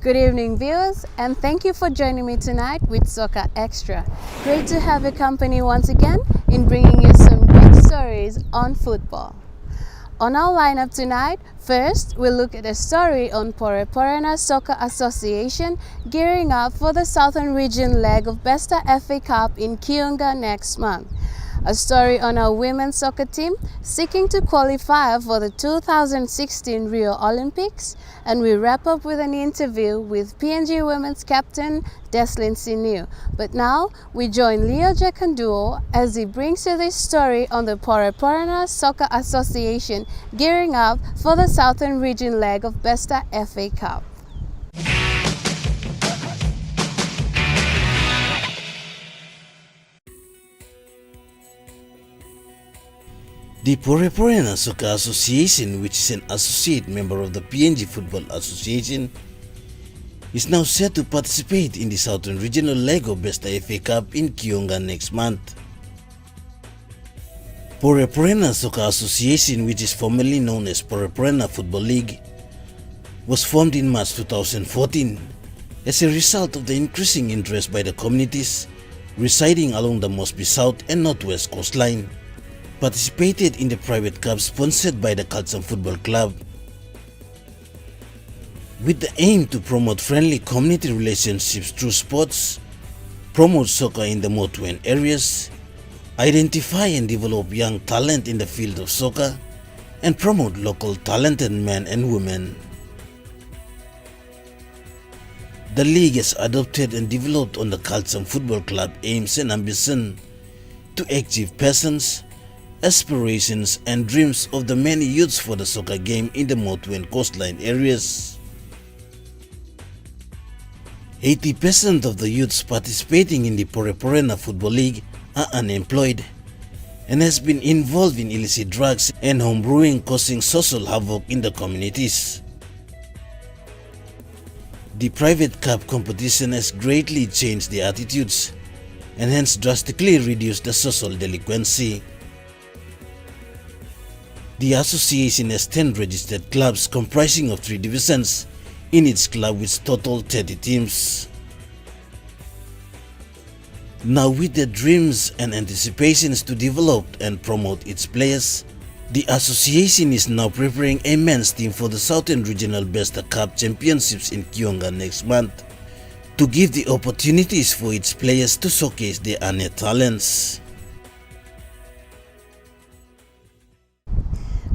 Good evening, viewers, and thank you for joining me tonight with Soka Xtra. Great to have your company once again in bringing you some great stories on football. On our lineup tonight, first we'll look at a story on Poreporena Soccer Association gearing up for the Southern Region leg of Besta FA Cup in Kiunga next month. A story on our women's soccer team seeking to qualify for the 2016 Rio Olympics, and we wrap up with an interview with PNG women's captain Deslyn Siniu. But now we join Leo Jakanduo as he brings you this story on the Poreporena Soccer Association gearing up for the Southern Region leg of Besta FA Cup. The Poreporena Soccer Association, which is an associate member of the PNG Football Association, is now set to participate in the Southern Regional leg of Besta FA Cup in Kiunga next month. Poreporena Soccer Association, which is formerly known as Poreporena Football League, was formed in March 2014 as a result of the increasing interest by the communities residing along the Mosby South and Northwest coastline. Participated in the private cup sponsored by the Xtra Football Club, with the aim to promote friendly community relationships through sports, promote soccer in the Motuan areas, identify and develop young talent in the field of soccer, and promote local talented men and women. The league has adopted and developed on the Xtra Football Club aims and ambition to achieve persons, aspirations and dreams of the many youths for the soccer game in the Motuan coastline areas. 80% of the youths participating in the Poreporena Football League are unemployed and has been involved in illicit drugs and homebrewing, causing social havoc in the communities. The private cup competition has greatly changed the attitudes and hence drastically reduced the social delinquency. The association has 10 registered clubs comprising of 3 divisions in its club with total 30 teams. Now, with the dreams and anticipations to develop and promote its players, the association is now preparing a men's team for the Southern Regional Besta Cup Championships in Kiunga next month to give the opportunities for its players to showcase their innate talents.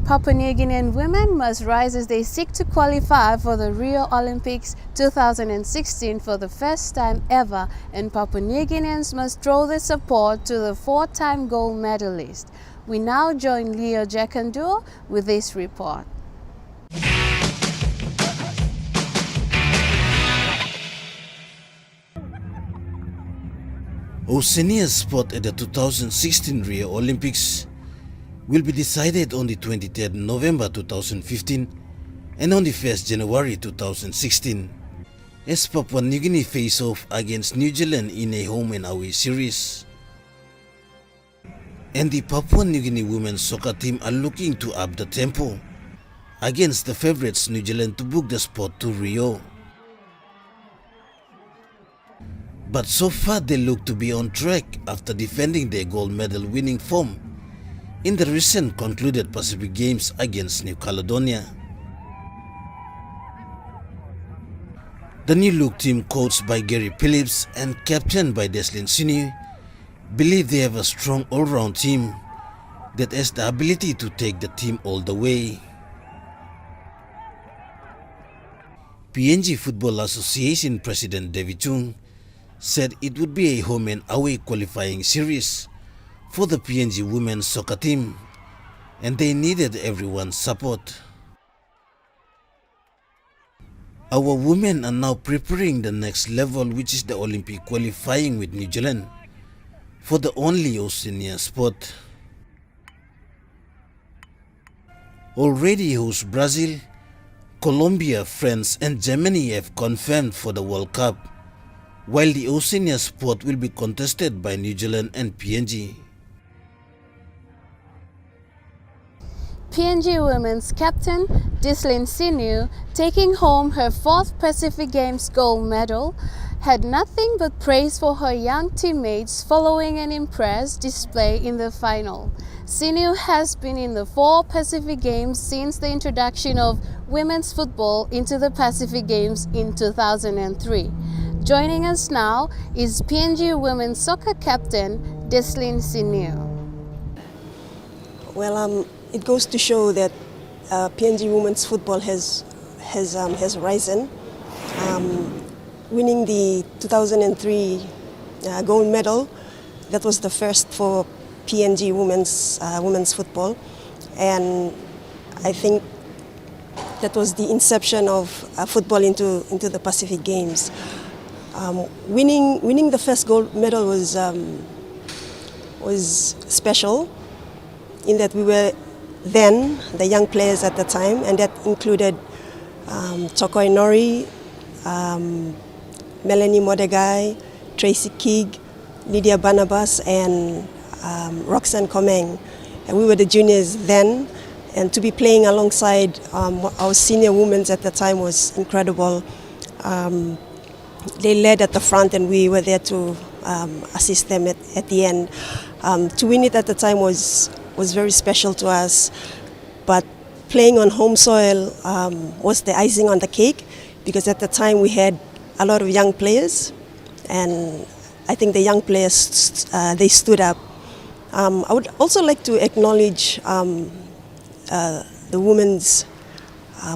Papua New Guinean women must rise as they seek to qualify for the Rio Olympics 2016 for the first time ever, and Papua New Guineans must draw their support to the 4-time gold medalist. We now join Leo Jakanduo with this report. Oceania's spot at the 2016 Rio Olympics will be decided on the 23rd November 2015 and on the 1st January 2016 as Papua New Guinea face off against New Zealand in a home and away series. And the Papua New Guinea women's soccer team are looking to up the tempo against the favourites New Zealand to book the spot to Rio. But so far they look to be on track after defending their gold medal winning form in the recent concluded Pacific Games against New Caledonia. The new look team, coached by Gary Phillips and captained by Deslyn Siniu, believe they have a strong all-round team that has the ability to take the team all the way. PNG Football Association President David Chung said it would be a home and away qualifying series for the PNG women's soccer team, and they needed everyone's support. Our women are now preparing the next level, which is the Olympic qualifying with New Zealand for the only Oceania spot. Already host Brazil, Colombia, France and Germany have confirmed for the World Cup, while the Oceania spot will be contested by New Zealand and PNG. PNG women's captain Deslyn Siniu, taking home her 4th Pacific Games gold medal, had nothing but praise for her young teammates following an impressive display in the final. Siniu has been in the 4 Pacific Games since the introduction of women's football into the Pacific Games in 2003. Joining us now is PNG women's soccer captain Deslyn Siniu. Well, it goes to show that PNG women's football has risen. Winning the 2003 gold medal, that was the first for PNG women's football, and I think that was the inception of football into the Pacific Games. Winning the first gold medal was special, in that we were then the young players at the time, and that included Tokoi Nori, Melanie Modegai, Tracy Keeg, Lydia Barnabas, and Roxanne Komeng. And we were the juniors then, and to be playing alongside our senior women at the time was incredible. They led at the front, and we were there to assist them at the end. To win it at the time was very special to us, but playing on home soil was the icing on the cake, because at the time we had a lot of young players, and I think the young players they stood up. I would also like to acknowledge the women's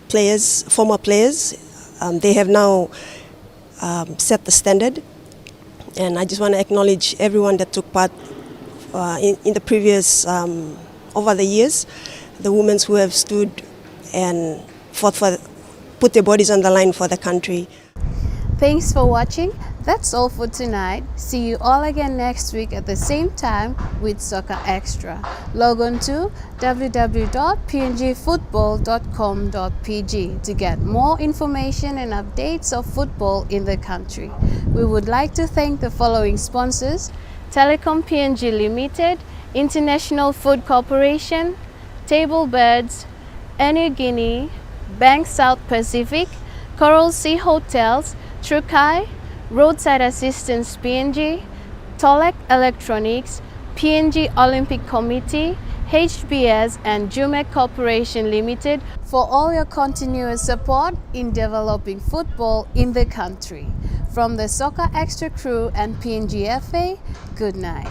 players, former players. They have now set the standard, and I just want to acknowledge everyone that took part in the previous, over the years, the women who have stood and put their bodies on the line for the country. Thanks for watching. That's all for tonight. See you all again next week at the same time with Soccer Xtra. Log on to www.pngfootball.com.pg to get more information and updates of football in the country. We would like to thank the following sponsors: Telecom PNG Limited, International Food Corporation, Table Birds, New Guinea, Bank South Pacific, Coral Sea Hotels, Trukai, Roadside Assistance PNG, Tolek Electronics, PNG Olympic Committee, HBS and Jumek Corporation Limited for all your continuous support in developing football in the country. From the Soccer Xtra crew and PNG FA, good night.